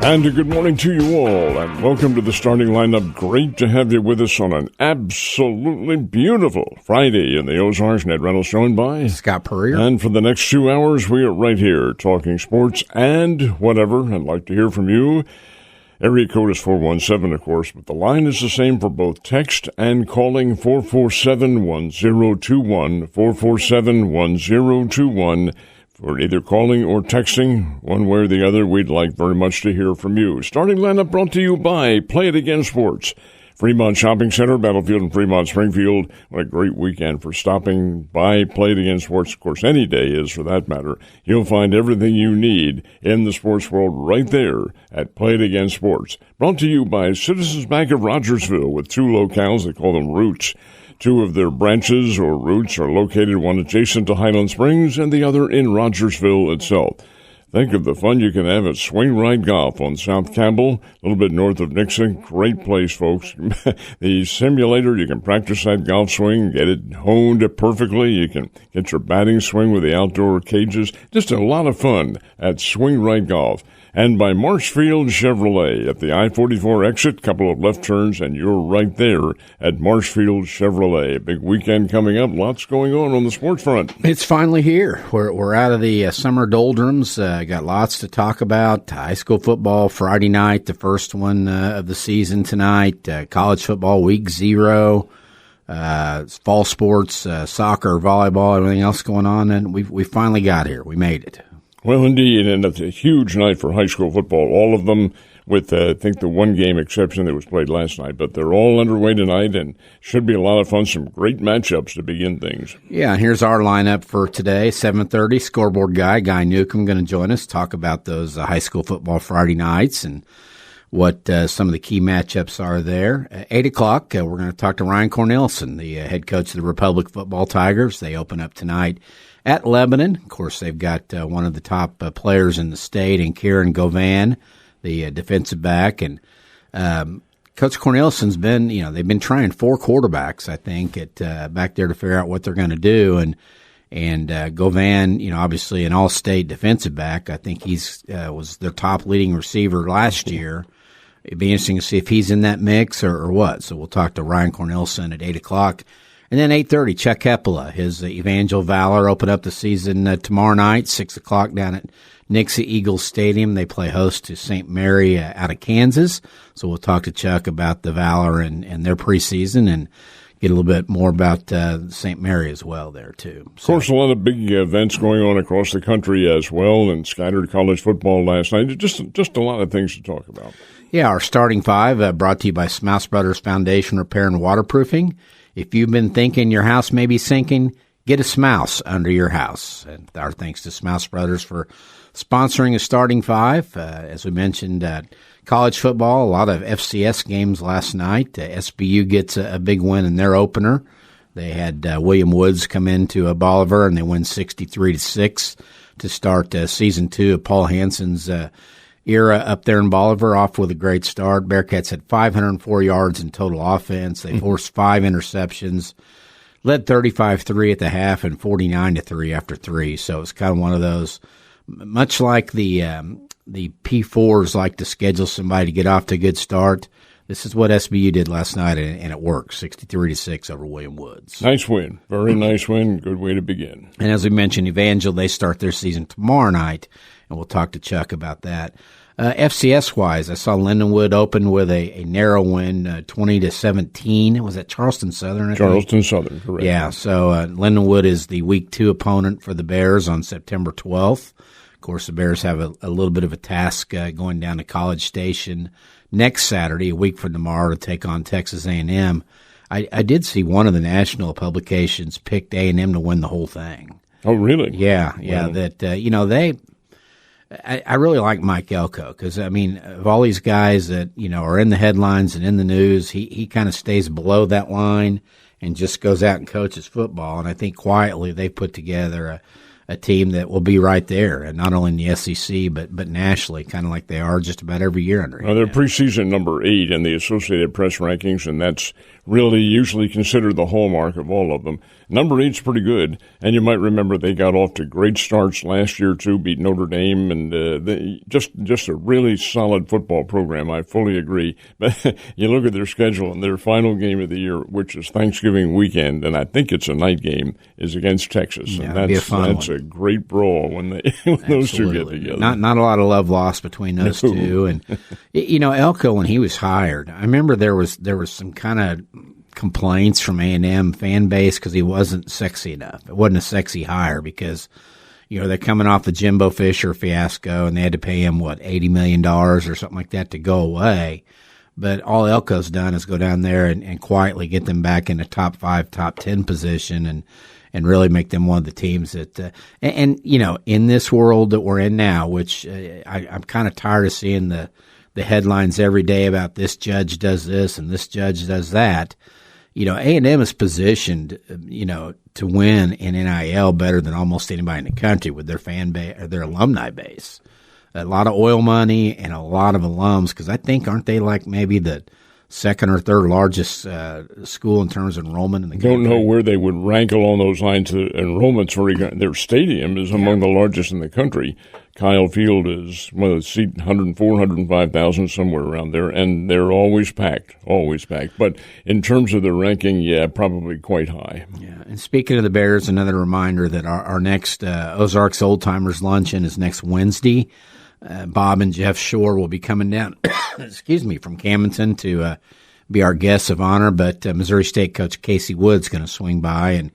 And a good morning to you all, and welcome to the starting lineup. Great to have you with us on an absolutely beautiful Friday in the Ozarks. Ned Reynolds joined by Scott Puryear. And for the next 2 hours, we are right here talking sports and whatever. I'd like to hear from you. Area code is 417, of course, but the line is the same for both text and calling, 447-1021, 447-1021. For either calling or texting, one way or the other, we'd like very much to hear from you. Starting lineup brought to you by Play It Again Sports. Fremont Shopping Center, Battlefield and Fremont Springfield. What a great weekend for stopping by Play It Again Sports. Of course, any day is for that matter. You'll find everything you need in the sports world right there at Play It Again Sports. Brought to you by Citizens Bank of Rogersville with two locales. They call them Roots. Two of their branches or roots are located, one adjacent to Highland Springs and the other in Rogersville itself. Think of the fun you can have at Swing Ride Golf on South Campbell, a little bit north of Nixa. Great place, folks. The simulator, you can practice that golf swing, get it honed perfectly. You can get your batting swing with the outdoor cages. Just a lot of fun at Swing Ride Golf. And by Marshfield Chevrolet at the I-44 exit, couple of left turns, and you're right there at Marshfield Chevrolet. Big weekend coming up, lots going on the sports front. It's finally here. We're out of the summer doldrums. Got lots to talk about. High school football Friday night, the first one of the season tonight. College football week 0. Fall sports, soccer, volleyball, everything else going on, and we finally got here. We made it. Well, indeed, and it's a huge night for high school football. All of them with, I think, the one game exception that was played last night. But they're all underway tonight and should be a lot of fun. Some great matchups to begin things. Yeah, and here's our lineup for today. 7:30, Scoreboard Guy Newcomb, going to join us, talk about those high school football Friday nights and what some of the key matchups are there. At 8 o'clock, we're going to talk to Ryan Cornelison, the head coach of the Republic Football Tigers. They open up tonight at Lebanon. Of course, they've got one of the top players in the state, and Kieran Govan, the defensive back. And Coach Cornelison's been, they've been trying 4 quarterbacks, I think, at back there to figure out what they're going to do. And Govan, obviously an all-state defensive back. I think he's was their top leading receiver last year. It'd be interesting to see if he's in that mix or what. So we'll talk to Ryan Cornelison at 8 o'clock. And then 8:30, Chuck Heppola, his Evangel Valor open up the season tomorrow night, 6 o'clock down at Nixa Eagles Stadium. They play host to St. Mary out of Kansas. So we'll talk to Chuck about the Valor and their preseason and get a little bit more about St. Mary as well there, too. Of course, a lot of big events going on across the country as well, and scattered college football last night. Just a lot of things to talk about. Yeah, our starting five brought to you by Smouse Brothers Foundation Repair and Waterproofing. If you've been thinking your house may be sinking, get a Smouse under your house. And our thanks to Smouse Brothers for sponsoring a starting five. As we mentioned, college football, a lot of FCS games last night. SBU gets a big win in their opener. They had William Woods come into Bolivar, and they win 63-6 to start season 2 of Paul Hansen's era up there in Bolivar, off with a great start. Bearcats had 504 yards in total offense. They forced 5 interceptions, led 35-3 at the half and 49-3 after 3. So it's kind of one of those, much like the P4s like to schedule somebody to get off to a good start. This is what SBU did last night, and it worked, 63-6 over William Woods. Nice win. Very nice win. Good way to begin. And as we mentioned, Evangel, they start their season tomorrow night, and we'll talk to Chuck about that. FCS-wise, I saw Lindenwood open with a narrow win, 20-17. Was that Charleston Southern? Charleston Southern, correct. Yeah, so Lindenwood is the Week 2 opponent for the Bears on September 12th. Of course, the Bears have a little bit of a task going down to College Station next Saturday, a week from tomorrow, to take on Texas A&M. I did see one of the national publications picked A&M to win the whole thing. Oh, really? Yeah. Wow. That I really like Mike Elko because, I mean, of all these guys that, are in the headlines and in the news, he kind of stays below that line and just goes out and coaches football. And I think quietly they put together a team that will be right there, and not only in the SEC but nationally, kind of like they are just about every year under. They're preseason number 8 in the Associated Press rankings, and that's really usually considered the hallmark of all of them. Number 8's pretty good, and you might remember they got off to great starts last year too, beat Notre Dame, and they just a really solid football program. I fully agree. But you look at their schedule, and their final game of the year, which is Thanksgiving weekend, and I think it's a night game, is against Texas, and that's a great brawl when those two get together. Not a lot of love lost between those two, and Elko, when he was hired, I remember there was some kind of complaints from A&M fan base because he wasn't sexy enough. It wasn't a sexy hire because, they're coming off the Jimbo Fisher fiasco and they had to pay him, $80 million or something like that to go away. But all Elko's done is go down there and quietly get them back in a top 5, top 10 position and really make them one of the teams that, in this world that we're in now, which I'm kind of tired of seeing the headlines every day about this judge does this and this judge does that. A&M is positioned, to win in NIL better than almost anybody in the country with their fan base or their alumni base. A lot of oil money and a lot of alums, because I think, aren't they like maybe the second or third largest school in terms of enrollment in the country? Don't know where they would rank along those lines. Enrollment's very good. Their stadium is among the largest in the country. Kyle Field is seat 104, 105,000, somewhere around there, and they're always packed. But in terms of the ranking, probably quite high. Yeah, and speaking of the Bears, another reminder that our next Ozarks Old Timers Luncheon is next Wednesday. Bob and Jeff Shore will be coming down, from Camdenton to be our guests of honor, but Missouri State coach Casey Wood's going to swing by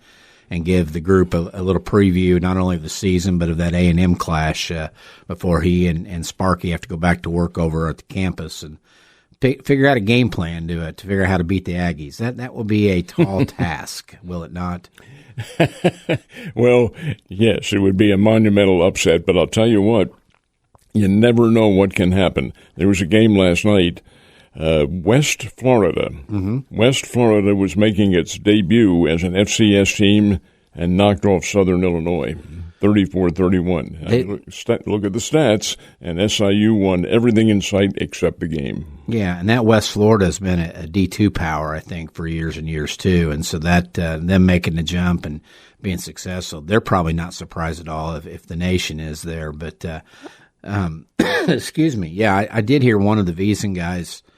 and give the group a little preview, not only of the season, but of that A&M clash before he and Sparky have to go back to work over at the campus and figure out a game plan to figure out how to beat the Aggies. That will be a tall task, will it not? Well, yes, it would be a monumental upset, but I'll tell you what, you never know what can happen. There was a game last night. West Florida. Mm-hmm. West Florida was making its debut as an FCS team and knocked off Southern Illinois, 34-31. Look at the stats, and SIU won everything in sight except the game. Yeah, and that West Florida has been a D2 power, I think, for years and years, too. And so that them making the jump and being successful, they're probably not surprised at all if the nation is there. But, excuse me, yeah, I did hear one of the Wiesen guys –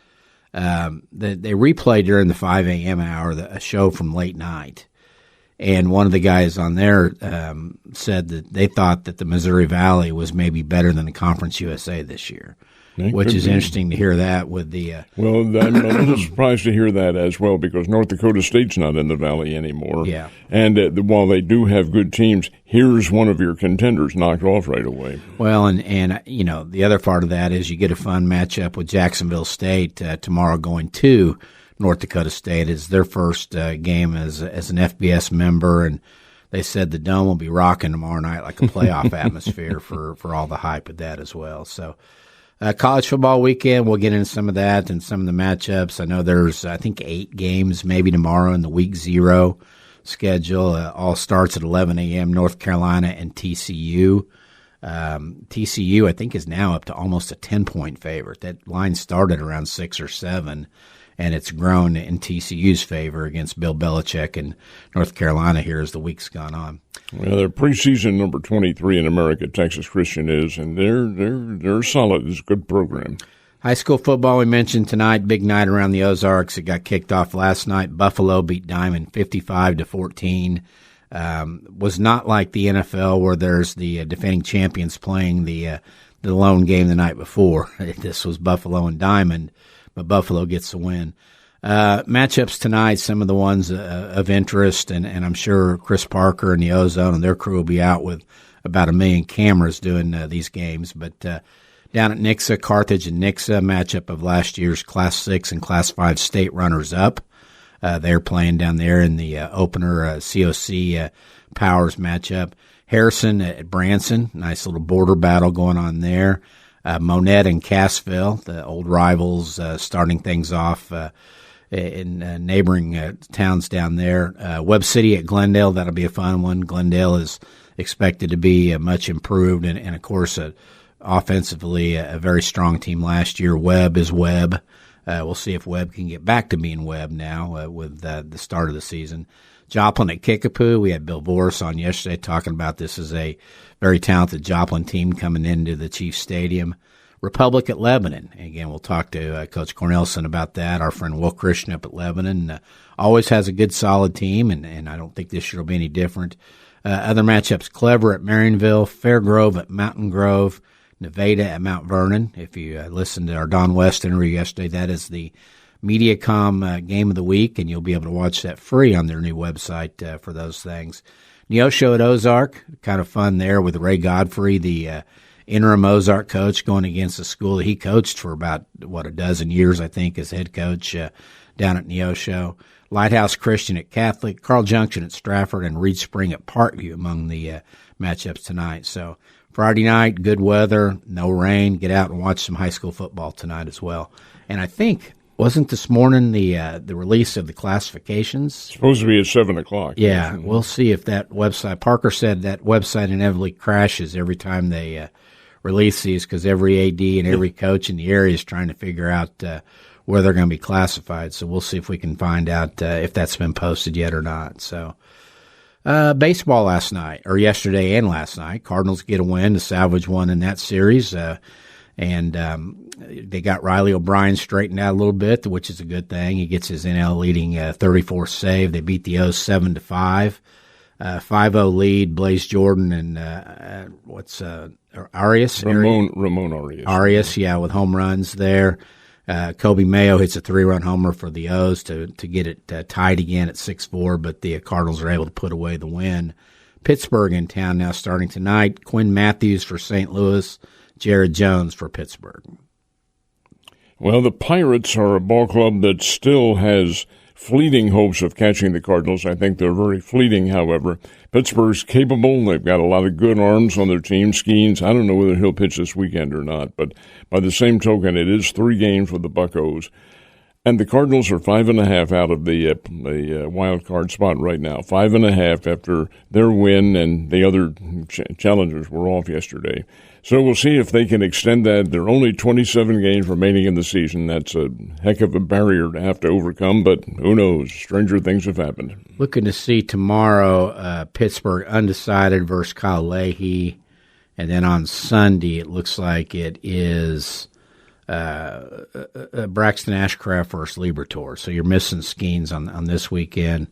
they replayed during the 5 a.m. hour a show from late night, and one of the guys on there said that they thought that the Missouri Valley was maybe better than the Conference USA this year, which is interesting to hear that with the Well, I'm a little surprised to hear that as well, because North Dakota State's not in the Valley anymore. Yeah. And while they do have good teams, here's one of your contenders knocked off right away. Well, and the other part of that is you get a fun matchup with Jacksonville State tomorrow, going to North Dakota State. It's their first game as an FBS member, and they said the Dome will be rocking tomorrow night like a playoff atmosphere for all the hype with that as well. So college football weekend, we'll get into some of that and some of the matchups. I know there's, I think, 8 games maybe tomorrow in the week 0 schedule. All starts at 11 a.m., North Carolina and TCU. TCU, I think, is now up to almost a 10-point favorite. That line started around 6 or 7, and it's grown in TCU's favor against Bill Belichick and North Carolina here as the week's gone on. Well, they're preseason number 23 in America, Texas Christian is, and they're solid. It's a good program. High school football we mentioned tonight, big night around the Ozarks. It got kicked off last night. Buffalo beat Diamond 55-14. Was not like the NFL where there's the defending champions playing the lone game the night before. This was Buffalo and Diamond, but Buffalo gets the win. Matchups tonight, some of the ones of interest, and I'm sure Chris Parker and the Ozone and their crew will be out with about 1 million cameras doing these games. But down at Nixa, Carthage and Nixa, matchup of last year's Class 6 and Class 5 state runners-up. They're playing down there in the opener COC Powers matchup. Harrison at Branson, nice little border battle going on there. Monette and Cassville, the old rivals, starting things off in neighboring towns down there. Webb City at Glendale, that'll be a fun one. Glendale is expected to be much improved, and of course, offensively, a very strong team last year. Webb is Webb. We'll see if Webb can get back to being Webb now with the start of the season. Joplin at Kickapoo. We had Bill Voris on yesterday talking about this as a very talented Joplin team coming into the Chiefs Stadium. Republic at Lebanon. Again, we'll talk to Coach Cornelison about that. Our friend Will Christian up at Lebanon always has a good, solid team, and I don't think this year will be any different. Other matchups, Clever at Marionville, Fairgrove at Mountain Grove, Nevada at Mount Vernon. If you listened to our Don West interview yesterday, that is the Mediacom game of the week, and you'll be able to watch that free on their new website for those things. Neosho at Ozark, kind of fun there with Ray Godfrey, the interim Ozark coach, going against a school that he coached for about, a dozen years, I think, as head coach down at Neosho. Lighthouse Christian at Catholic, Carl Junction at Stratford, and Reed Spring at Parkview among the matchups tonight. So Friday night, good weather, no rain. Get out and watch some high school football tonight as well. And I think, wasn't this morning the release of the classifications? Supposed to be at 7 o'clock. Yeah, we'll see if that website, Parker said that website inevitably crashes every time they release these, because every AD and every coach in the area is trying to figure out where they're going to be classified. So we'll see if we can find out if that's been posted yet or not. So baseball yesterday and last night. Cardinals get a win to salvage one in that series. And they got Riley O'Brien straightened out a little bit, which is a good thing. He gets his NL leading 34th save. They beat the O's 7-5. 5-0 lead. Blaze Jordan and Arias? Ramon Arias. Arias, yeah, with home runs there. Kobe Mayo hits a 3-run homer for the O's to get it tied again at 6-4, but the Cardinals are able to put away the win. Pittsburgh in town now starting tonight. Quinn Matthews for St. Louis, Jared Jones for Pittsburgh. Well, the Pirates are a ball club that still has fleeting hopes of catching the Cardinals. I think they're very fleeting, however. Pittsburgh's capable. They've got a lot of good arms on their team. Skeens, I don't know whether he'll pitch this weekend or not, but by the same token, it is 3 games for the Buccos. And the Cardinals are 5.5 out of the wild card spot right now. 5.5 after their win, and the other challengers were off yesterday. So we'll see if they can extend that. There are only 27 games remaining in the season. That's a heck of a barrier to have to overcome, but who knows? Stranger things have happened. Looking to see tomorrow Pittsburgh undecided versus Kyle Leahy. And then on Sunday, it looks like it is Braxton Ashcraft versus Libertor. So you're missing Skeens on this weekend.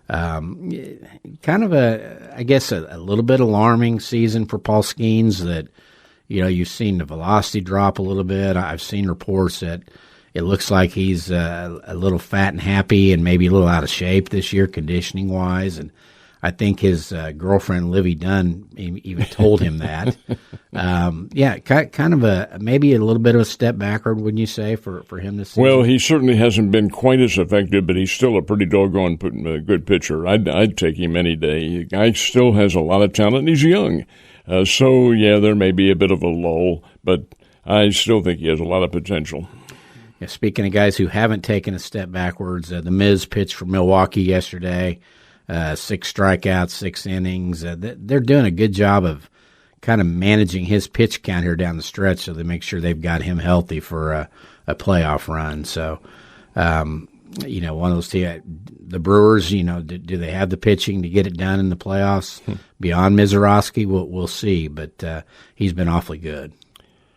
Kind of a little bit alarming season for Paul Skeens that, you've seen the velocity drop a little bit. I've seen reports that it looks like he's a little fat and happy and maybe a little out of shape this year conditioning-wise. And I think his girlfriend, Livy Dunn, even told him that. Kind of maybe a little bit of a step backward, wouldn't you say, for him this season? Well, he certainly hasn't been quite as effective, but he's still a pretty doggone good pitcher. I'd take him any day. The guy still has a lot of talent, and he's young. There may be a bit of a lull, but I still think he has a lot of potential. Yeah, speaking of guys who haven't taken a step backwards, the Miz pitched for Milwaukee yesterday. 6 strikeouts, 6 innings. They're doing a good job of kind of managing his pitch count here down the stretch, so they make sure they've got him healthy for a playoff run. So, one of those teams, the Brewers, do they have the pitching to get it done in the playoffs? Beyond Mizorowski, we'll see, but he's been awfully good.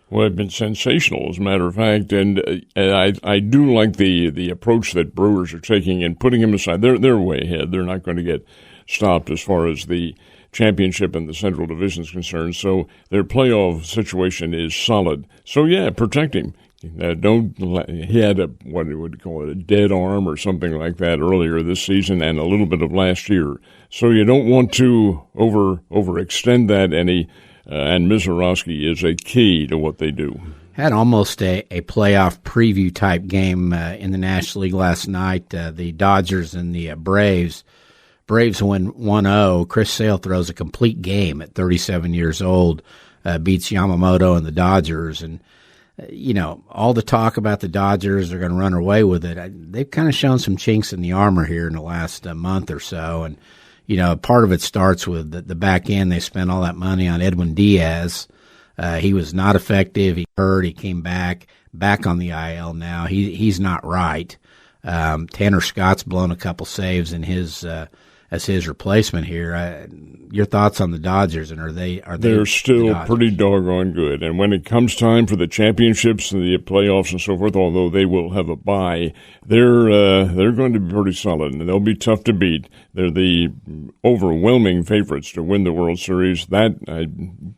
Well, it's been sensational, as a matter of fact, and I do like the approach that Brewers are taking and putting him aside. They're way ahead. They're not going to get stopped as far as the championship and the Central Division is concerned. So their playoff situation is solid. So protect him. He had a dead arm or something like that earlier this season and a little bit of last year. So you don't want to overextend that any. And Mizorowski is a key to what they do. Had almost a playoff preview type game in the National League last night. The Dodgers and the Braves. Braves win 1-0. Chris Sale throws a complete game at 37 years old, beats Yamamoto and the Dodgers. And, all the talk about the Dodgers are going to run away with it. They've kind of shown some chinks in the armor here in the last month or so. And, part of it starts with the back end. They spent all that money on Edwin Diaz. He was not effective. He hurt. He came back on the IL now. He's not right. Tanner Scott's blown a couple saves in his as his replacement here. Your thoughts on the Dodgers, and they're still pretty doggone good. And when it comes time for the championships and the playoffs and so forth, although they will have a bye, they're going to be pretty solid, and they'll be tough to beat. They're the overwhelming favorites to win the World Series. That I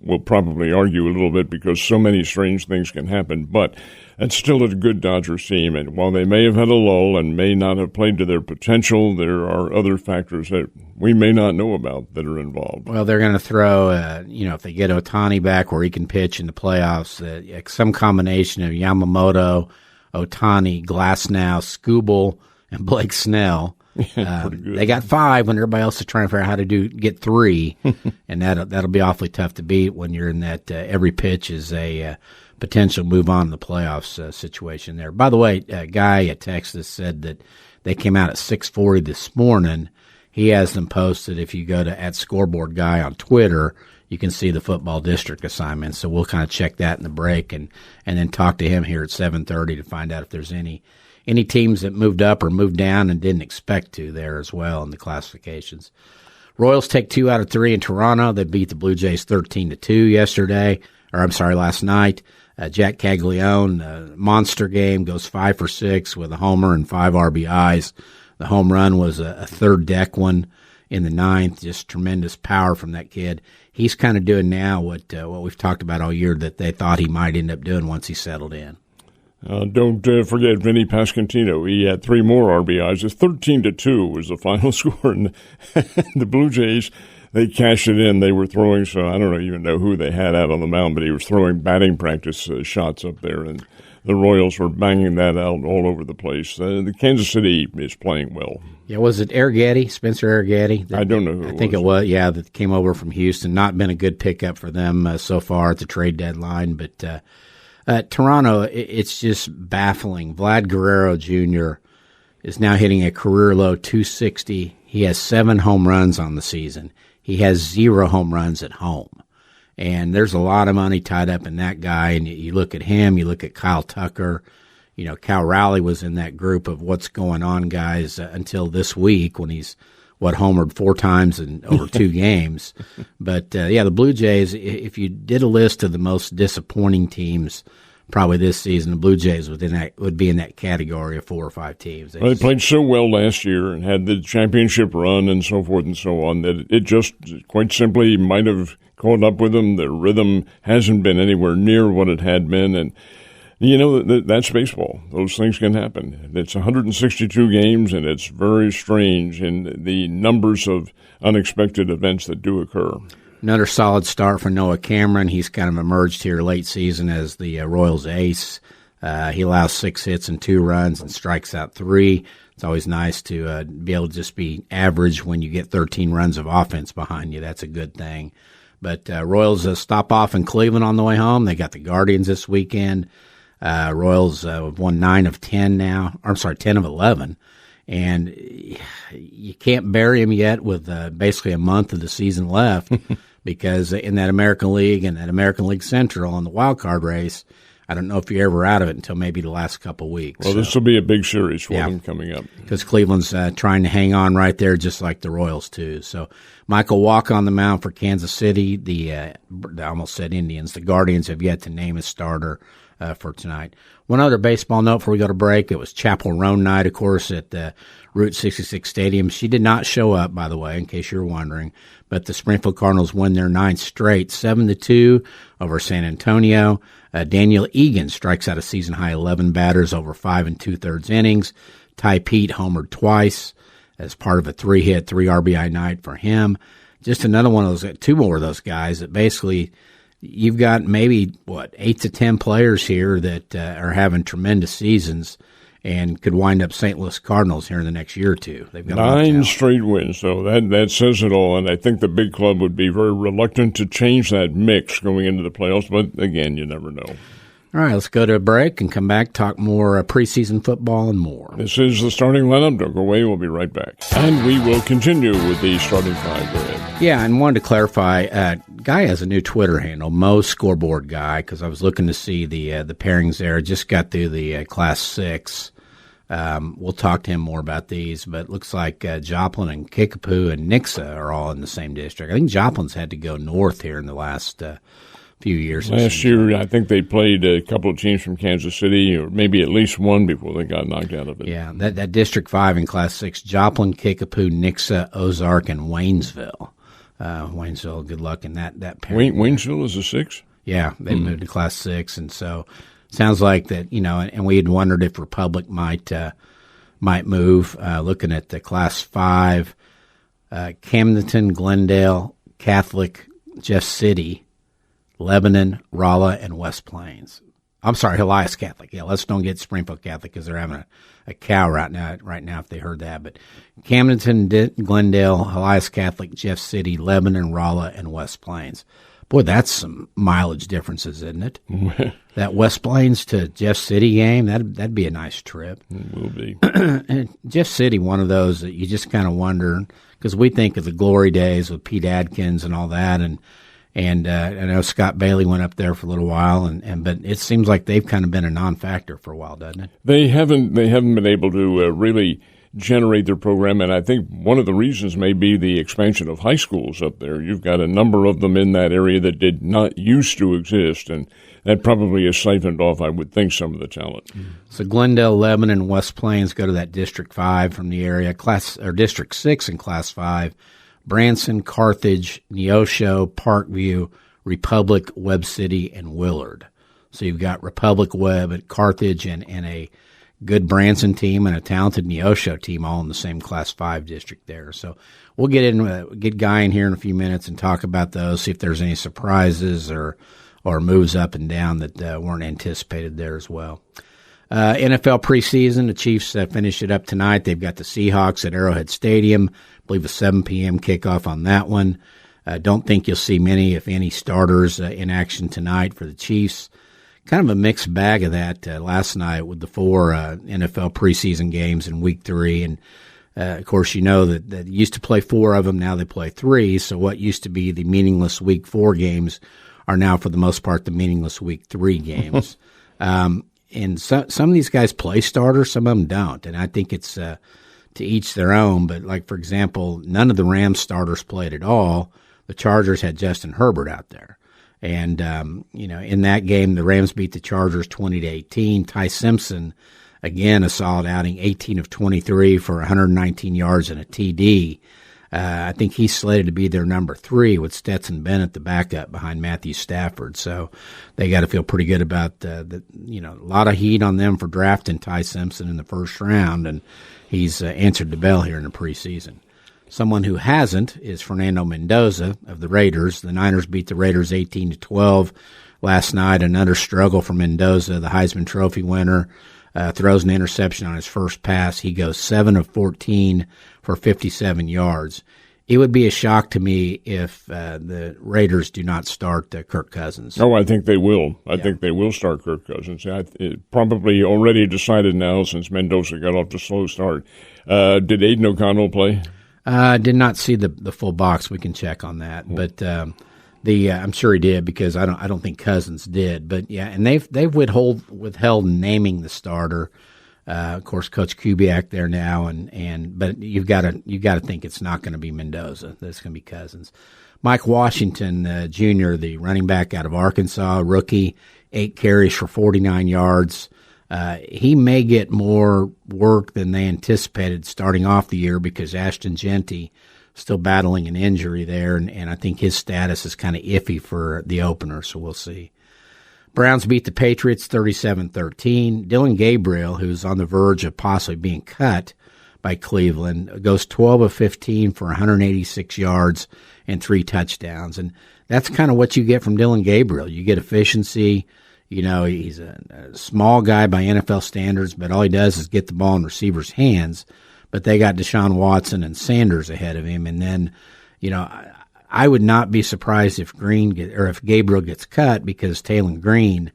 will probably argue a little bit because so many strange things can happen, but that's still a good Dodgers team, and while they may have had a lull and may not have played to their potential, there are other factors that we may not know about that are involved. Well, they're going to throw, if they get Ohtani back where he can pitch in the playoffs, some combination of Yamamoto, Ohtani, Glasnow, Skubal, and Blake Snell. They got 5 when everybody else is trying to figure out how to get 3, and that'll be awfully tough to beat when you're in that every pitch is a potential move on in the playoffs situation there. By the way, a guy at Texas said that they came out at 6:40 this morning. He has them posted. If you go to @Scoreboard Guy on Twitter, you can see the football district assignments. So we'll kind of check that in the break and then talk to him here at 7:30 to find out if there's any teams that moved up or moved down and didn't expect to there as well in the classifications. Royals take 2 out of 3 in Toronto. They beat the Blue Jays 13-2 last night. Jack Caglione, monster game, goes 5 for 6 with a homer and 5 RBIs. The home run was a third deck one in the 9th. Just tremendous power from that kid. He's kind of doing now what we've talked about all year that they thought he might end up doing once he settled in. Don't forget Vinny Pasquantino. He had 3 more RBIs. It's 13-2 was the final score. And the Blue Jays, they cashed it in. They were throwing, so I don't even know who they had out on the mound, but he was throwing batting practice shots up there, and the Royals were banging that out all over the place. The Kansas City is playing well. Yeah, was it Arrighetti, Spencer Arrighetti? I don't know who I think it was, yeah, that came over from Houston. Not been a good pickup for them so far at the trade deadline, but Toronto, it's just baffling. Vlad Guerrero Jr. is now hitting a career-low 260. He has 7 home runs on the season. He has 0 home runs at home. And there's a lot of money tied up in that guy. And you look at him, you look at Kyle Tucker. Cal Raleigh was in that group of what's going on guys until this week when he's, homered 4 times in over 2 games. But, the Blue Jays, if you did a list of the most disappointing teams probably this season, the Blue Jays would be in that category of 4 or 5 teams. They played so well last year and had the championship run and so forth and so on that it just quite simply might have caught up with them. Their rhythm hasn't been anywhere near what it had been, and that's baseball. Those things can happen. It's 162 games, and it's very strange in the numbers of unexpected events that do occur. Another solid start for Noah Cameron. He's kind of emerged here late season as the Royals ace. He allows 6 hits and 2 runs and strikes out 3. It's always nice to be able to just be average when you get 13 runs of offense behind you. That's a good thing. But Royals stop off in Cleveland on the way home. They got the Guardians this weekend. Royals have won 9 of 10 now. 10 of 11. And you can't bury them yet with basically a month of the season left because in that American League and that American League Central on the wild card race, I don't know if you're ever out of it until maybe the last couple of weeks. Well, this will be a big series for them coming up. Because Cleveland's trying to hang on right there just like the Royals too. So Michael Walker on the mound for Kansas City. I almost said Indians. The Guardians have yet to name a starter for tonight. One other baseball note before we go to break. It was Chapel Roan night, of course, at the Route 66 Stadium. She did not show up, by the way, in case you're wondering. But the Springfield Cardinals win their 9th straight, 7-2 over San Antonio. Daniel Egan strikes out a season-high 11 batters over 5 2/3 innings. Ty Pete homered twice as part of a 3-hit, 3 RBI night for him. Just another one of those, 2 more of those guys that basically you've got maybe, 8 to 10 players here that are having tremendous seasons and could wind up St. Louis Cardinals here in the next year or two. They've got 9 straight wins, so that says it all. And I think the big club would be very reluctant to change that mix going into the playoffs, but again, you never know. All right, let's go to a break and come back, talk more preseason football and more. This is the starting lineup. Don't go away. We'll be right back. And we will continue with the starting five. Go ahead. Yeah, and wanted to clarify, Guy has a new Twitter handle, Mo Scoreboard Guy, because I was looking to see the pairings there. Just got through the Class 6. We'll talk to him more about these, but it looks like Joplin and Kickapoo and Nixa are all in the same district. I think Joplin's had to go north here in the last few years. Last year, I think they played a couple of teams from Kansas City, or maybe at least one before they got knocked out of it. Yeah, that District 5 in Class 6, Joplin, Kickapoo, Nixa, Ozark, and Waynesville. Waynesville, good luck in that pairing. Waynesville is a 6? Yeah, they moved to Class 6, and so sounds like that, and we had wondered if Republic might move. Looking at the Class 5, Camdenton, Glendale, Catholic, Jeff City, Lebanon, Rolla, and West Plains. I'm sorry, Elias Catholic. Yeah, let's don't get Springfield Catholic because they're having a cow right now if they heard that. But Camdenton, Glendale, Elias Catholic, Jeff City, Lebanon, Rolla, and West Plains. Boy, that's some mileage differences, isn't it? That West Plains to Jeff City game, that'd be a nice trip. It will be. And Jeff City, one of those that you just kind of wonder, because we think of the glory days with Pete Adkins and all that, and I know Scott Bailey went up there for a little while, but it seems like they've kind of been a non-factor for a while, doesn't it? They haven't been able to really generate their program, and I think one of the reasons may be the expansion of high schools up there. You've got a number of them in that area that did not used to exist, and that probably has siphoned off, I would think, some of the talent. So Glendale, Lebanon, and West Plains go to that District 5 from the area, District 6 in Class 5. Branson, Carthage, Neosho, Parkview, Republic, Webb City, and Willard. So you've got Republic, Webb at Carthage, and a good Branson team and a talented Neosho team all in the same Class 5 district there. So we'll get Guy in here in a few minutes and talk about those, see if there's any surprises or moves up and down that weren't anticipated there as well. NFL preseason, the Chiefs finish it up tonight. They've got the Seahawks at Arrowhead Stadium. I believe a 7 p.m. kickoff on that one. Don't think you'll see many, if any, starters in action tonight for the Chiefs. Kind of a mixed bag of that last night with the 4 NFL preseason games in Week 3. And, of course, you know that used to play 4 of them. Now they play 3. So what used to be the meaningless Week 4 games are now, for the most part, the meaningless Week 3 games. And some of these guys play starters, some of them don't. And I think it's to each their own. But, like, for example, none of the Rams starters played at all. The Chargers had Justin Herbert out there. And, in that game, the Rams beat the Chargers 20-18. Ty Simpson, again, a solid outing, 18 of 23 for 119 yards and a TD. I think he's slated to be their number 3 with Stetson Bennett, the backup behind Matthew Stafford. So they got to feel pretty good about a lot of heat on them for drafting Ty Simpson in the first round, and he's answered the bell here in the preseason. Someone who hasn't is Fernando Mendoza of the Raiders. The Niners beat the Raiders 18-12 last night. Another struggle for Mendoza, the Heisman Trophy winner. Throws an interception on his first pass. He goes 7 of 14 for 57 yards. It would be a shock to me if the Raiders do not start Kirk Cousins. Oh, I think they will. I think they will start Kirk Cousins. It probably already decided now since Mendoza got off the slow start. Did Aiden O'Connell play? Did not see the full box. We can check on that, but I'm sure he did because I don't think Cousins did. But yeah, and they've withheld naming the starter. Of course, Coach Kubiak there now, but you've got to think it's not going to be Mendoza. That's going to be Cousins. Mike Washington Jr., the running back out of Arkansas, rookie, 8 carries for 49 yards. He may get more work than they anticipated starting off the year because Ashton Genty still battling an injury there, and I think his status is kind of iffy for the opener, so we'll see. Browns beat the Patriots 37-13. Dylan Gabriel, who's on the verge of possibly being cut by Cleveland, goes 12 of 15 for 186 yards and 3 touchdowns. And that's kind of what you get from Dylan Gabriel. You get efficiency. He's a small guy by NFL standards, but all he does is get the ball in receivers' hands. But they got Deshaun Watson and Sanders ahead of him. And then, I would not be surprised if Gabriel gets cut because Taylor Green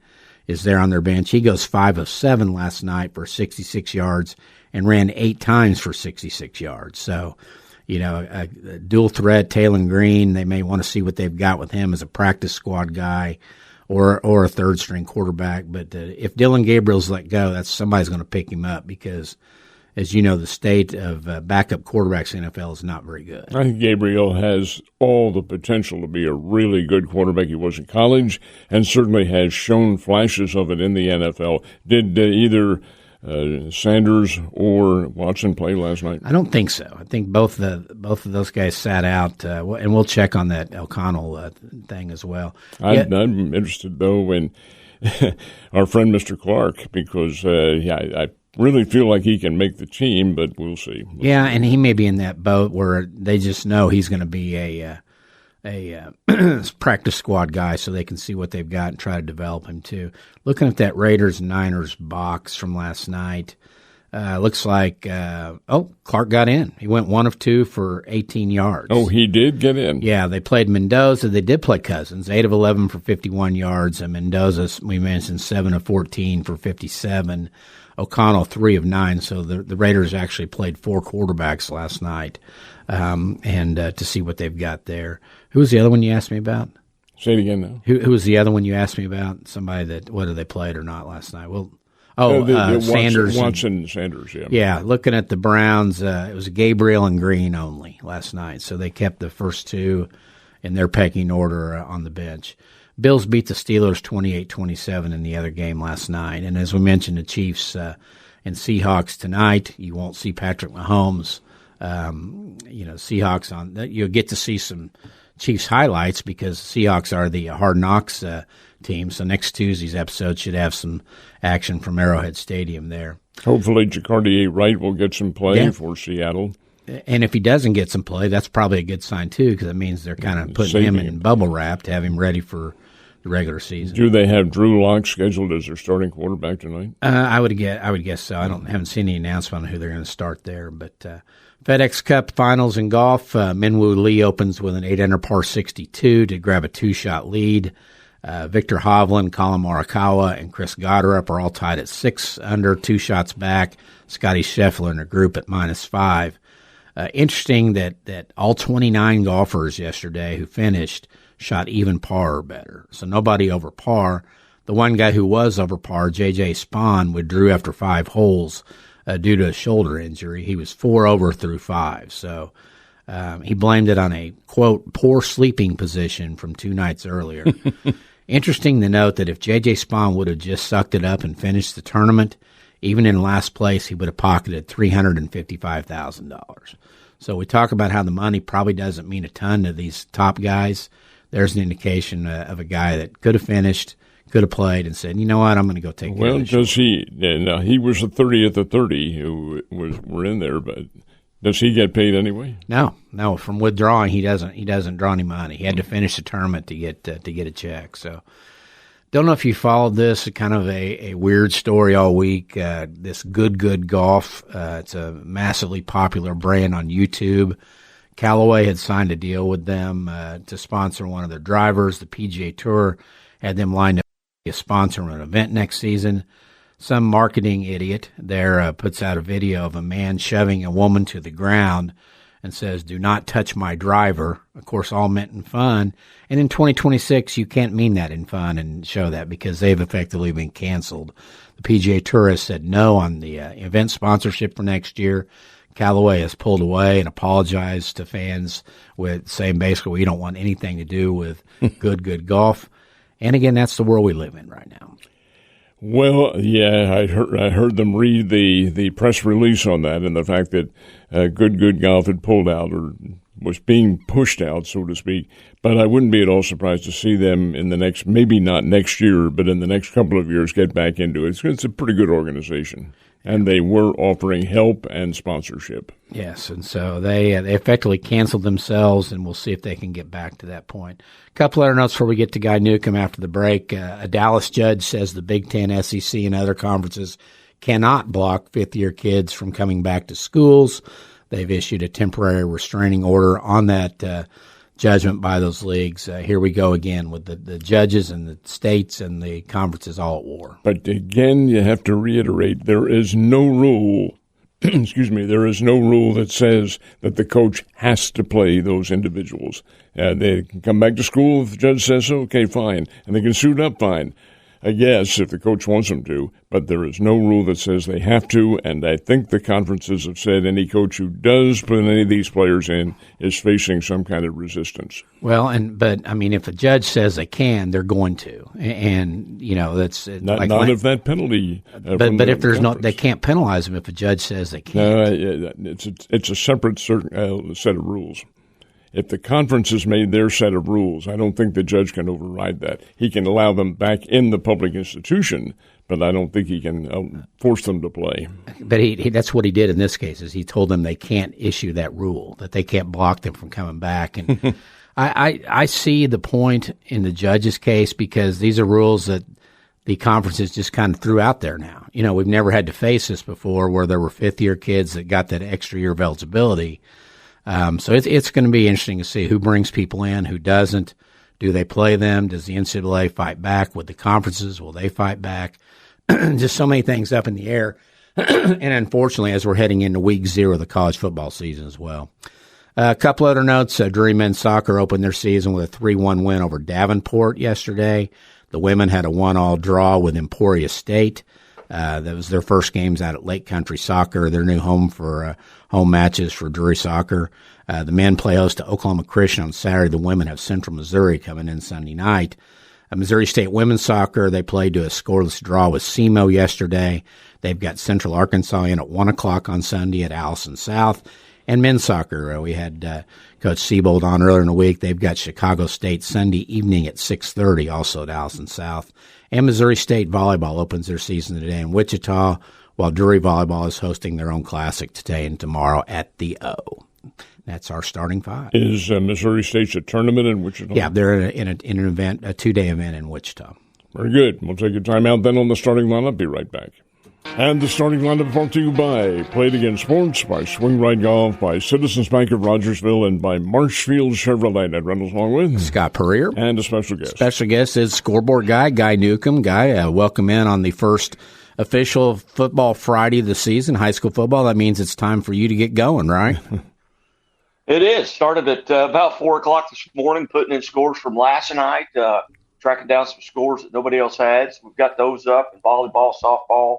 is there on their bench. He goes 5 of 7 last night for 66 yards and ran 8 times for 66 yards. So, a dual threat, Taylon Green, they may want to see what they've got with him as a practice squad guy or a third-string quarterback. But if Dylan Gabriel's let go, that's somebody's going to pick him up because, as you know, the state of backup quarterbacks in the NFL is not very good. I think Gabriel has all the potential to be a really good quarterback. He was in college and certainly has shown flashes of it in the NFL. Did either Sanders or Watson play last night? I don't think so. I think both of those guys sat out, and we'll check on that O'Connell thing as well. I'm interested, though, in our friend Mr. Clark because, I really feel like he can make the team, but we'll see. And he may be in that boat where they just know he's going to be a practice squad guy so they can see what they've got and try to develop him too. Looking at that Raiders-Niners box from last night, looks like Clark got in. He went 1 of 2 for 18 yards. Oh, he did get in? Yeah, they played Mendoza. They did play Cousins, 8 of 11 for 51 yards, and Mendoza, we mentioned, 7 of 14 for 57. O'Connell 3 of 9, so the Raiders actually played 4 quarterbacks last night, and to see what they've got there. Who was the other one you asked me about? Say it again now. Who was the other one you asked me about? Somebody that, whether they played or not last night. Well, Sanders. Sanders, yeah. Yeah, looking at the Browns, it was Gabriel and Green only last night, so they kept the first 2 in their pecking order on the bench. Bills beat the Steelers 28-27 in the other game last night. And as we mentioned, the Chiefs and Seahawks tonight. You won't see Patrick Mahomes. Seahawks on. You'll get to see some Chiefs highlights because Seahawks are the Hard Knocks team. So next Tuesday's episode should have some action from Arrowhead Stadium there. Hopefully Jacardier Wright will get some play for Seattle. And if he doesn't get some play, that's probably a good sign too because it means they're kind of putting him in bubble wrap to have him ready for the regular season. Do they have Drew Lock scheduled as their starting quarterback tonight? I would guess so. I haven't seen any announcement on who they're going to start there. But FedEx Cup Finals in golf, Minwoo Lee opens with an 8-under par 62 to grab a 2-shot lead. Victor Hovland, Colin Morikawa, and Chris Gotterup are all tied at 6 under, 2 shots back. Scotty Scheffler in a group at -5. Interesting that all 29 golfers yesterday who finished shot even par or better. So nobody over par. The one guy who was over par, J.J. Spahn, withdrew after 5 holes due to a shoulder injury. He was 4 over through 5. So he blamed it on a, quote, poor sleeping position from 2 nights earlier. Interesting to note that if J.J. Spahn would have just sucked it up and finished the tournament, even in last place, he would have pocketed $355,000. So we talk about how the money probably doesn't mean a ton to these top guys. There's an indication of a guy that could have finished, could have played, and said, you know what, I'm going to go take care of this. Well, does he? Now, he was the 30th of 30 who were in there, but does he get paid anyway? No. From withdrawing, he doesn't draw any money. He had to finish the tournament to get a check. So, don't know if you followed this. Kind of a weird story all week. This Good Golf. It's a massively popular brand on YouTube. Callaway had signed a deal with them to sponsor one of their drivers. The PGA Tour had them lined up to sponsor an event next season. Some marketing idiot there puts out a video of a man shoving a woman to the ground and says, "Do not touch my driver." Of course, all meant in fun. And in 2026, you can't mean that in fun and show that because they've effectively been canceled. The PGA Tour has said no on the event sponsorship for next year. Callaway has pulled away and apologized to fans with saying basically we don't want anything to do with good golf. And again, that's the world we live in right now. Well, yeah, I heard them read the press release on that and the fact that Good Golf had pulled out or was being pushed out, so to speak. But I wouldn't be at all surprised to see them in the next, maybe not next year, but in the next couple of years get back into it. It's a pretty good organization. And they were offering help and sponsorship. Yes, and so they effectively canceled themselves, and we'll see if they can get back to that point. A couple other notes before we get to Guy Newcomb after the break. A Dallas judge says the Big Ten, SEC, and other conferences cannot block fifth-year kids from coming back to schools. They've issued a temporary restraining order on that judgment by those leagues. Here we go again with the judges and the states and the conferences all at war. But again, you have to reiterate, there is no rule, excuse me, there is no rule that says that the coach has to play those individuals. They can come back to school if the judge says so, okay, fine. And they can suit up, fine. I guess, if the coach wants them to, but there is no rule that says they have to, and I think the conferences have said any coach who does put any of these players in is facing some kind of resistance. Well, but I mean, if a judge says they can, they're going to, and that's not if that penalty. But if there's they can't penalize them if a judge says they can't. It's a separate set of rules. If the conference has made their set of rules, I don't think the judge can override that. He can allow them back in the public institution, but I don't think he can force them to play. But that's what he did in this case, is he told them they can't issue that rule, that they can't block them from coming back. And I see the point in the judge's case, because these are rules that the conferences just kind of threw out there now. We've never had to face this before, where there were fifth-year kids that got that extra year of eligibility. So it's going to be interesting to see who brings people in, who doesn't. Do they play them? Does the NCAA fight back? With the conferences, will they fight back? Just so many things up in the air. And unfortunately, as we're heading into week 0 of the college football season as well. A couple other notes. Drury men's soccer opened their season with a 3-1 win over Davenport yesterday. The women had a 1-1 draw with Emporia State. That was their first games out at Lake Country Soccer, their new home for home matches for Drury soccer. The men play host to Oklahoma Christian on Saturday. The women have Central Missouri coming in Sunday night. Missouri State women's soccer, they played to a scoreless draw with SEMO yesterday. They've got Central Arkansas in at 1 o'clock on Sunday at Allison South. And men's soccer, we had Coach Siebold on earlier in the week. They've got Chicago State Sunday evening at 6:30, also at Allison South. And Missouri State volleyball opens their season today in Wichita, while Drury volleyball is hosting their own classic today and tomorrow at the O. That's our starting 5. Is Missouri State's a tournament in Wichita? Yeah, they're in an event, a 2-day event in Wichita. Very good. We'll take a timeout then on the starting lineup. Be right back. And the starting lineup brought to you by Play It Again Sports, by Swing Right Golf, by Citizens Bank of Rogersville, and by Marshfield Chevrolet at Reynolds, along with Scott Puryear. And a special guest. Special guest is Scoreboard Guy Newcomb. Guy, welcome in on the first official Football Friday of the season, high school football. That means it's time for you to get going, right? It is. Started at about 4 o'clock this morning, putting in scores from last night, tracking down some scores that nobody else had. So we've got those up in volleyball, softball,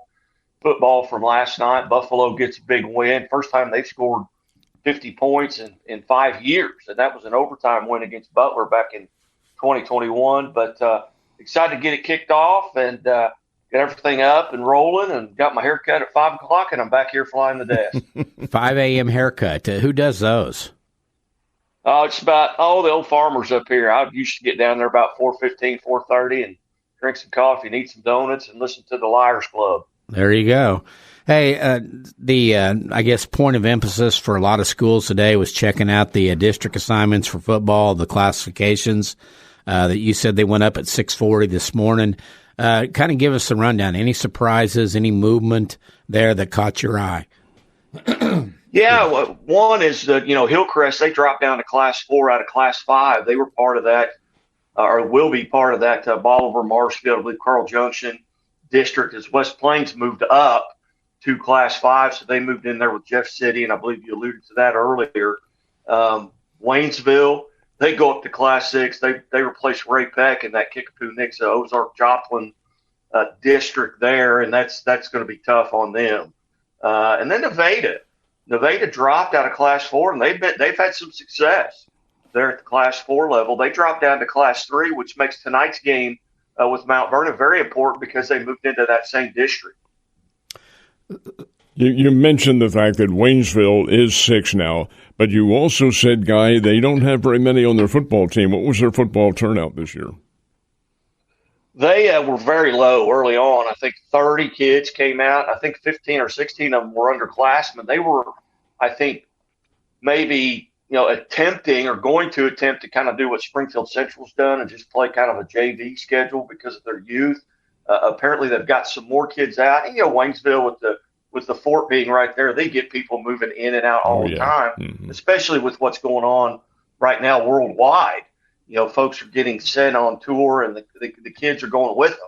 football from last night. Buffalo gets a big win. First time they've scored 50 points in 5 years, and that was an overtime win against Butler back in 2021. But excited to get it kicked off and get everything up and rolling, and got my haircut at 5 o'clock, and I'm back here flying the desk. 5 a.m. haircut. Who does those? It's about the old farmers up here. I used to get down there about 4:15, 4:30, and drink some coffee and eat some donuts and listen to the Liars Club. There you go. Hey, I guess point of emphasis for a lot of schools today was checking out the district assignments for football, the classifications that you said they went up at 6:40 this morning. Kind of give us a rundown. Any surprises, any movement there that caught your eye? Yeah, one is that, Hillcrest, they dropped down to Class 4 out of Class 5. They were part of that, or will be part of that Bolivar, Marshfield, I believe Carl Junction district, as West Plains moved up to Class 5, so they moved in there with Jeff City, and I believe you alluded to that earlier. Waynesville, they go up to Class 6. They replace Ray Peck in that Kickapoo, Nixa, Ozark, Joplin district there, and that's going to be tough on them. And then Nevada dropped out of Class 4, and they've had some success there at the Class 4 level. They dropped down to Class 3, which makes tonight's game with Mount Vernon very important because they moved into that same district. You mentioned the fact that Waynesville is 6 now, but you also said, Guy, they don't have very many on their football team. What was their football turnout this year? They were very low early on. I think 30 kids came out. I think 15 or 16 of them were underclassmen. They were, I think, maybe attempting or going to attempt to kind of do what Springfield Central's done and just play kind of a JV schedule because of their youth. Apparently, they've got some more kids out. And, Waynesville with the fort being right there, they get people moving in and out all the time, especially with what's going on right now worldwide. Folks are getting sent on tour, and the kids are going with them.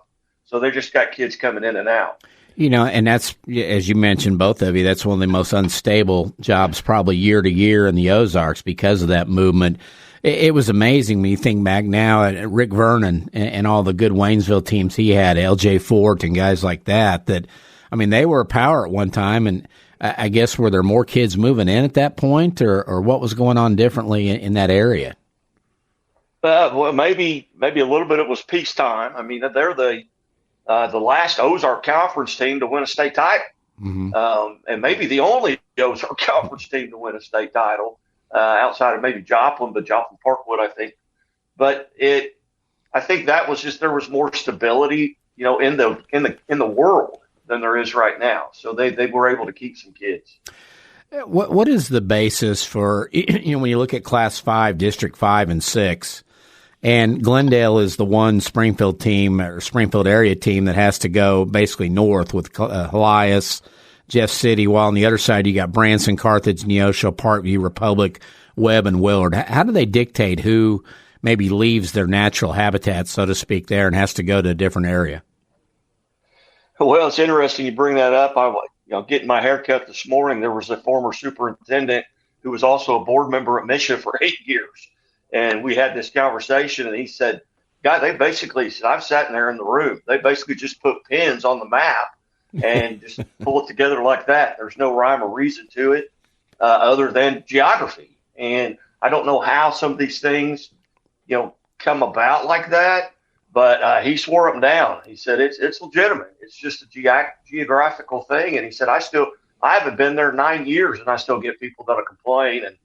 So they just got kids coming in and out. And that's, as you mentioned, both of you, that's one of the most unstable jobs probably year to year in the Ozarks because of that movement. It was amazing when you think back now at Rick Vernon and all the good Waynesville teams he had, L.J. Fort and guys like that, they were a power at one time. And I guess were there more kids moving in at that point, or what was going on differently in that area? Well, maybe a little bit it was peacetime. They're the last Ozark Conference team to win a state title, and maybe the only Ozark Conference team to win a state title outside of maybe Joplin, but Joplin Parkwood, I think. But I think that was just there was more stability, in the world than there is right now. So they were able to keep some kids. What is the basis for when you look at Class 5, District 5 and 6? And Glendale is the one Springfield team or Springfield area team that has to go basically north with Helias, Jeff City, while on the other side you got Branson, Carthage, Neosho, Parkview, Republic, Webb, and Willard. How do they dictate who maybe leaves their natural habitat, so to speak, there and has to go to a different area? Well, it's interesting you bring that up. Getting my haircut this morning, there was a former superintendent who was also a board member at MSHSAA for 8 years. And we had this conversation, and he said, "Guy, they basically said I've sat in there in the room. They basically just put pins on the map and just pull it together like that. There's no rhyme or reason to it other than geography. And I don't know how some of these things, come about like that. But he swore them down. He said it's legitimate. It's just a geographical thing. And he said I haven't been there 9 years, and I still get people that'll complain. And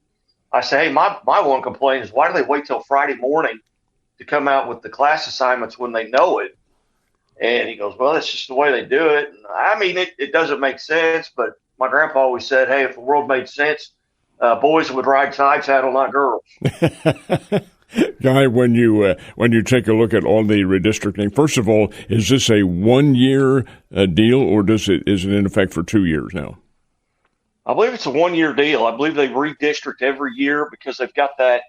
I say, hey, my one complaint is why do they wait till Friday morning to come out with the class assignments when they know it? And he goes, well, that's just the way they do it. And it doesn't make sense, but my grandpa always said, hey, if the world made sense, boys would ride side saddle, not girls. Guy, when you take a look at all the redistricting, first of all, is this a 1 year deal, or is it in effect for 2 years now? I believe it's a 1 year deal. I believe they redistrict every year because they've got that,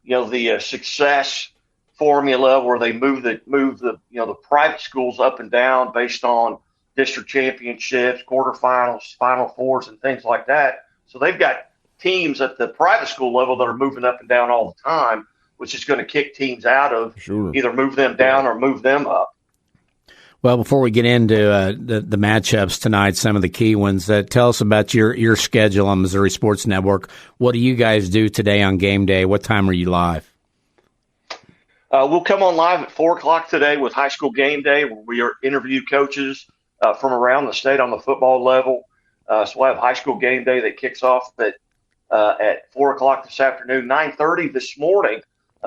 the success formula where they move the private schools up and down based on district championships, quarterfinals, Final Fours, and things like that. So they've got teams at the private school level that are moving up and down all the time, which is going to kick teams out of either move them down or move them up. Well, before we get into the matchups tonight, some of the key ones, tell us about your schedule on Missouri Sports Network. What do you guys do today on game day? What time are you live? We'll come on live at 4 o'clock today with High School Game Day, where we interview coaches from around the state on the football level. So we'll have High School Game Day that kicks off at 4 o'clock this afternoon. 9:30 this morning,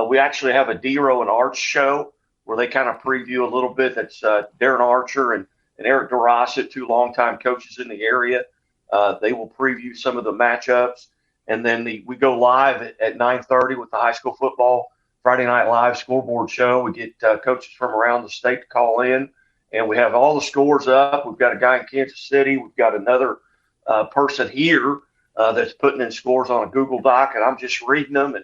we actually have a D-Row and Arch show where they kind of preview a little bit. That's Darren Archer and Eric DeRossett, two longtime coaches in the area. They will preview some of the matchups. And then we go live at 9:30 with the high school football Friday Night Live scoreboard show. We get coaches from around the state to call in, and we have all the scores up. We've got a guy in Kansas City. We've got another person here that's putting in scores on a Google Doc, and I'm just reading them, and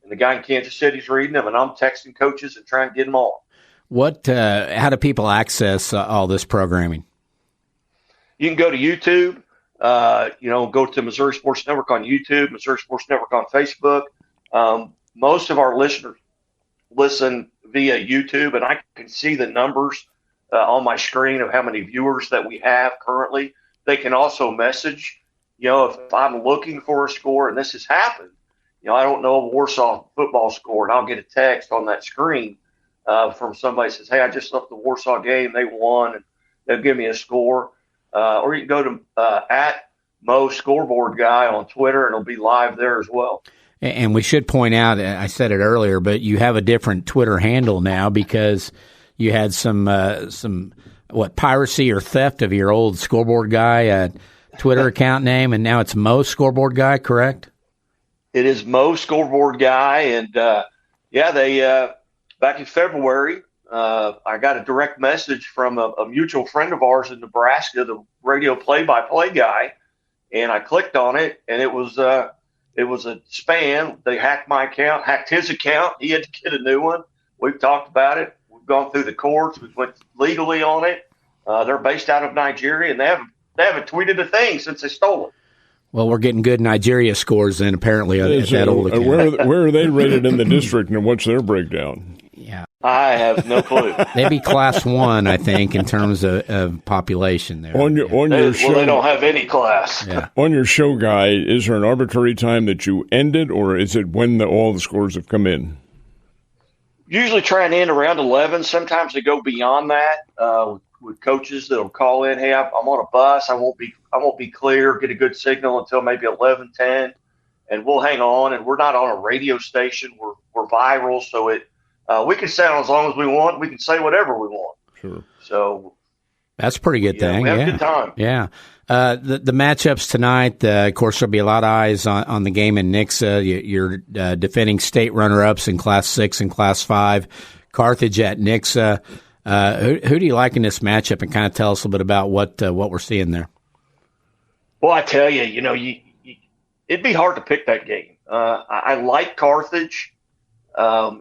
the guy in Kansas City's reading them, and I'm texting coaches and trying to get them all. How do people access all this programming? You can go to YouTube. Go to Missouri Sports Network on YouTube, Missouri Sports Network on Facebook. Most of our listeners listen via YouTube, and I can see the numbers on my screen of how many viewers that we have currently. They can also message, if I'm looking for a score, and this has happened, I don't know a Warsaw football score, and I'll get a text on that screen from somebody that says, hey, I just left the Warsaw game, they won, and they'll give me a score. Or you can go to at Mo Scoreboard Guy on Twitter, and it'll be live there as well. And we should point out, I said it earlier, but you have a different Twitter handle now because you had some piracy or theft of your old Scoreboard Guy Twitter account name, and now it's Mo Scoreboard Guy, correct? It is Mo Scoreboard Guy, and they back in February, I got a direct message from a mutual friend of ours in Nebraska, the radio play-by-play guy, and I clicked on it, and it was it was a span. They hacked my account, hacked his account. He had to get a new one. We've talked about it. We've gone through the courts. We went legally on it. They're based out of Nigeria, and they haven't tweeted a thing since they stole it. Well, we're getting good Nigeria scores then, apparently, at that old account. Where are they rated in the district, and what's their breakdown? Yeah, I have no clue. They'd be class 1, I think, in terms of population there. On your show, well, they don't have any class. Yeah. On your show, Guy, is there an arbitrary time that you end it, or is it when all the scores have come in? Usually try and end around 11. Sometimes they go beyond that with coaches that'll call in, hey, I'm on a bus. I won't be clear, get a good signal until maybe 11:10, and we'll hang on. And we're not on a radio station. We're viral, so we can sound as long as we want. We can say whatever we want. Sure. So that's a pretty good thing. We have a good time. Yeah. The matchups tonight, of course, there'll be a lot of eyes on the game in Nixa. You're defending state runner-ups in Class 6 and Class 5. Carthage at Nixa. Who do you like in this matchup, and kind of tell us a little bit about what we're seeing there? Well, I tell you, it'd be hard to pick that game. I like Carthage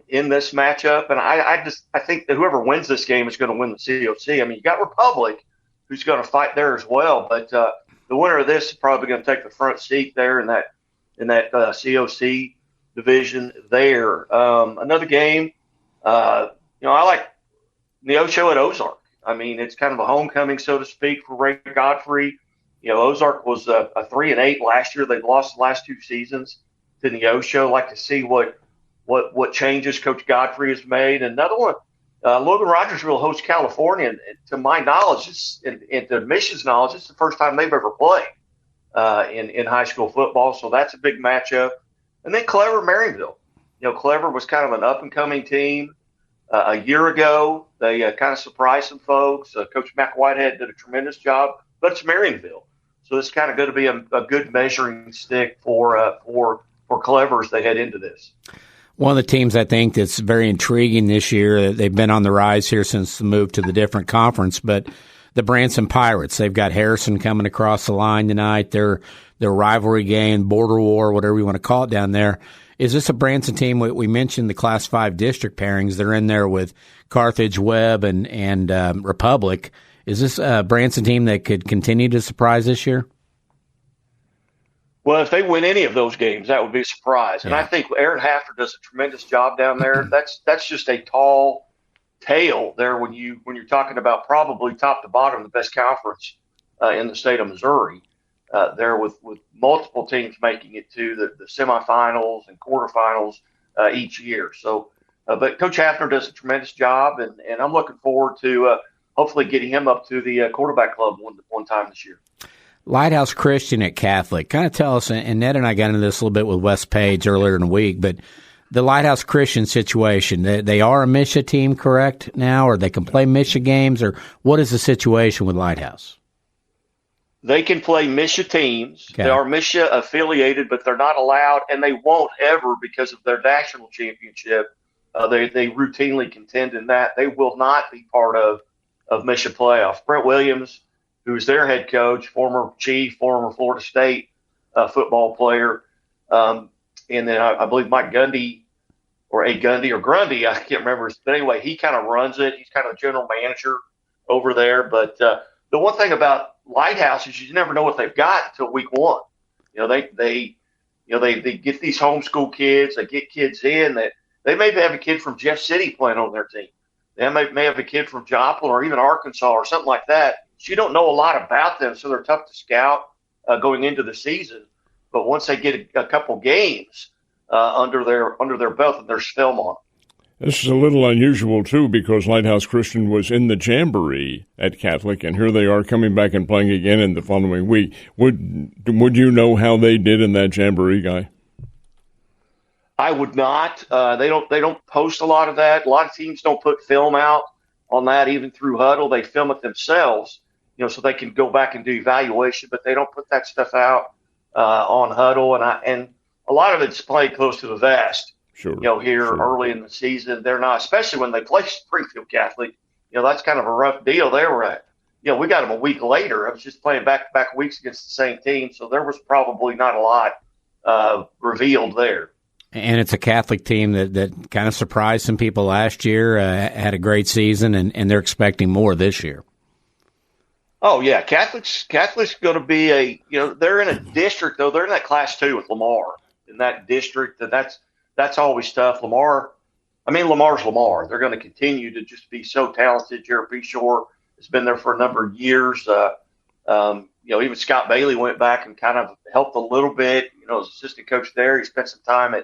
in this matchup, and I think that whoever wins this game is going to win the COC. I mean, you got Republic, who's going to fight there as well, but the winner of this is probably going to take the front seat there in that COC division there. Another game, I like Neosho at Ozark. I mean, it's kind of a homecoming, so to speak, for Ray Godfrey. Ozark was a 3-8 last year. They've lost the last 2 seasons to Neosho. Like to see what changes Coach Godfrey has made. Another one, Logan Rogersville hosts California, and to my knowledge, and to Michigan's knowledge, it's the first time they've ever played in high school football. So that's a big matchup. And then Clever Marionville. Clever was kind of an up-and-coming team. A year ago, they kind of surprised some folks. Coach Mac Whitehead did a tremendous job, but it's Marionville. So it's kind of going to be a good measuring stick for Clever as they head into this. One of the teams I think that's very intriguing this year, they've been on the rise here since the move to the different conference, but the Branson Pirates, they've got Harrison coming across the line tonight. Their rivalry game, border war, whatever you want to call it down there. Is this a Branson team? We mentioned the Class 5 district pairings. They're in there with Carthage, Webb, and Republic. Is this a Branson team that could continue to surprise this year? Well, if they win any of those games, that would be a surprise. And I think Aaron Hafter does a tremendous job down there. That's just a tall tale there when you're talking about probably top to bottom the best conference in the state of Missouri. There with multiple teams making it to the semifinals and quarterfinals each year. So, but Coach Hafner does a tremendous job, and I'm looking forward to hopefully getting him up to the quarterback club one time this year. Lighthouse Christian at Catholic. Kind of tell us, and Ned and I got into this a little bit with Wes Page earlier in the week, but the Lighthouse Christian situation, they are a MSHSAA team, correct, now, or they can play MSHSAA games, or what is the situation with Lighthouse? They can play MSHSAA teams. Okay. They are MSHSAA affiliated, but they're not allowed, and they won't ever because of their national championship. They routinely contend in that. They will not be part of MSHSAA playoffs. Brent Williams, who is their head coach, former chief, former Florida State football player, and then I believe Mike Gundy or Grundy, I can't remember. But anyway, he kind of runs it. He's kind of a general manager over there. But the one thing about Lighthouse is you never know what they've got until week 1. They get these homeschool kids. They get kids in that they may have a kid from Jeff City playing on their team. They may have a kid from Joplin or even Arkansas or something like that. So you don't know a lot about them, so they're tough to scout going into the season. But once they get a couple games under their belt, and there's film on. This is a little unusual, too, because Lighthouse Christian was in the Jamboree at Catholic, and here they are coming back and playing again in the following week. Would you know how they did in that Jamboree, Guy? I would not. They don't post a lot of that. A lot of teams don't put film out on that, even through Huddle. They film it themselves, so they can go back and do evaluation, but they don't put that stuff out on Huddle. And a lot of it's played close to the vest. Sure. Early in the season, they're not, especially when they play Springfield Catholic. That's kind of a rough deal. They were at, we got them a week later. I was just playing back-to-back weeks against the same team, so there was probably not a lot revealed there. And it's a Catholic team that kind of surprised some people last year, had a great season, and they're expecting more this year. Oh, yeah. Catholic's going to be they're in a district, though. They're in that Class 2 with Lamar in that district. That's always tough. Lamar's Lamar. They're going to continue to just be so talented. Jared Beshore has been there for a number of years. Even Scott Bailey went back and kind of helped a little bit, as assistant coach there. He spent some time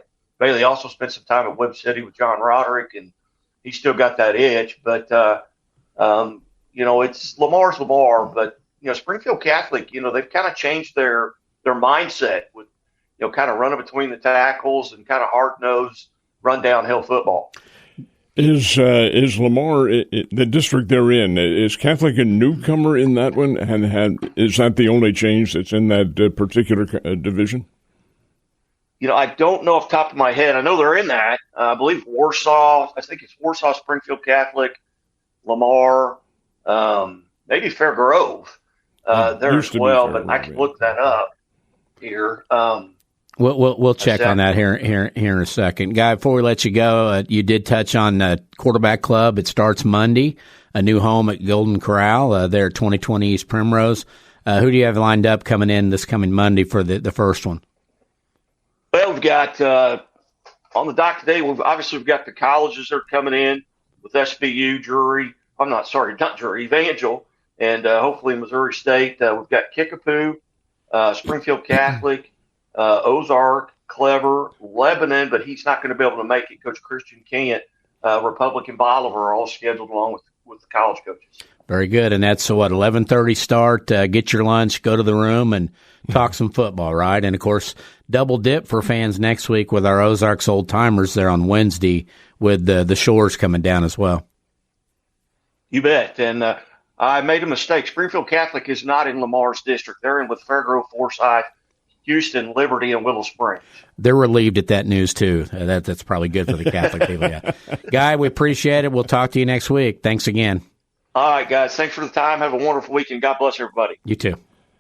Bailey also spent some time at Webb City with John Roderick, and he still got that itch. But, it's Lamar's Lamar. But, Springfield Catholic, they've kind of changed their mindset with, kind of running between the tackles and kind of hard-nosed, run downhill football. Is Lamar, the district they're in, is Catholic a newcomer in that one? And is that the only change that's in that particular division? I don't know off the top of my head. I know they're in that. I believe Warsaw. I think it's Warsaw, Springfield Catholic, Lamar, maybe Fairgrove there as well. But I can look that up here. We'll check on that here in a second. Guy, before we let you go, you did touch on Quarterback Club. It starts Monday, a new home at Golden Corral, there at 2020 East Primrose. Who do you have lined up coming in this coming Monday for the first one? Well, we've got on the dock today, we've got the colleges that are coming in with SBU, Evangel, and hopefully Missouri State. We've got Kickapoo, Springfield Catholic, Ozark, Clever, Lebanon, but he's not going to be able to make it. Coach Christian can't. Republic and Bolivar are all scheduled along with the college coaches. Very good. And that's 11:30 start. Get your lunch, go to the room, and talk some football, right? And, of course, double dip for fans next week with our Ozarks old timers there on Wednesday with the Shores coming down as well. You bet. And I made a mistake. Springfield Catholic is not in Lamar's district. They're in with Fairgrove, Forsyth, Houston, Liberty, and Willow Springs. They're relieved at that news, too. That's probably good for the Catholic people. Yeah. Guy, we appreciate it. We'll talk to you next week. Thanks again. All right, guys. Thanks for the time. Have a wonderful weekend. God bless everybody. You too.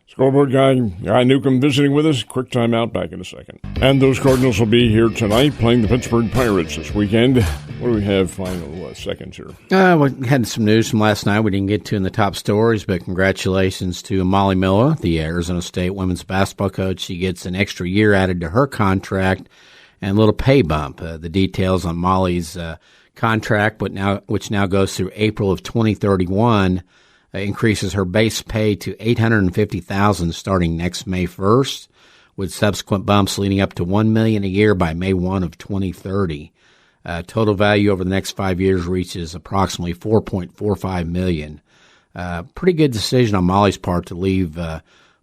Scoreboard Guy Newcomb visiting with us. Quick time out, back in a second. And those Cardinals will be here tonight playing the Pittsburgh Pirates this weekend. What do we have final seconds here? We had some news from last night we didn't get to in the top stories, but congratulations to Molly Miller, the Arizona State women's basketball coach. She gets an extra year added to her contract and a little pay bump. The details on Molly's contract, which now goes through April of 2031, increases her base pay to $850,000 starting next May 1st, with subsequent bumps leading up to $1 million a year by May 1 of 2030. Total value over the next 5 years reaches approximately $4.45 million. Pretty good decision on Molly's part to leave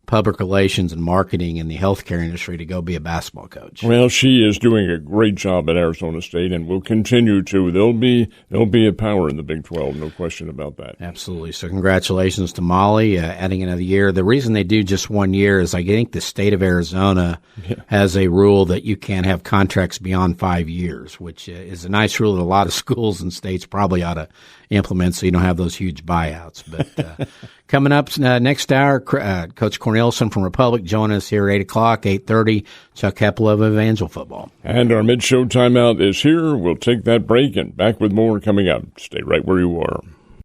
public relations and marketing in the healthcare industry to go be a basketball coach. Well, she is doing a great job at Arizona State and will continue to. They'll be a power in the Big 12, no question about that. Absolutely. So congratulations to Molly, adding another year. The reason they do just 1 year is I think the state of Arizona has a rule that you can't have contracts beyond 5 years, which is a nice rule that a lot of schools and states probably ought to implement so you don't have those huge buyouts. But coming up next hour, Coach Cornelison from Republic join us here at 8 o'clock, 8:30. Chuck Heppel of Evangel Football. And our mid-show timeout is here. We'll take that break and back with more coming up. Stay right where you are.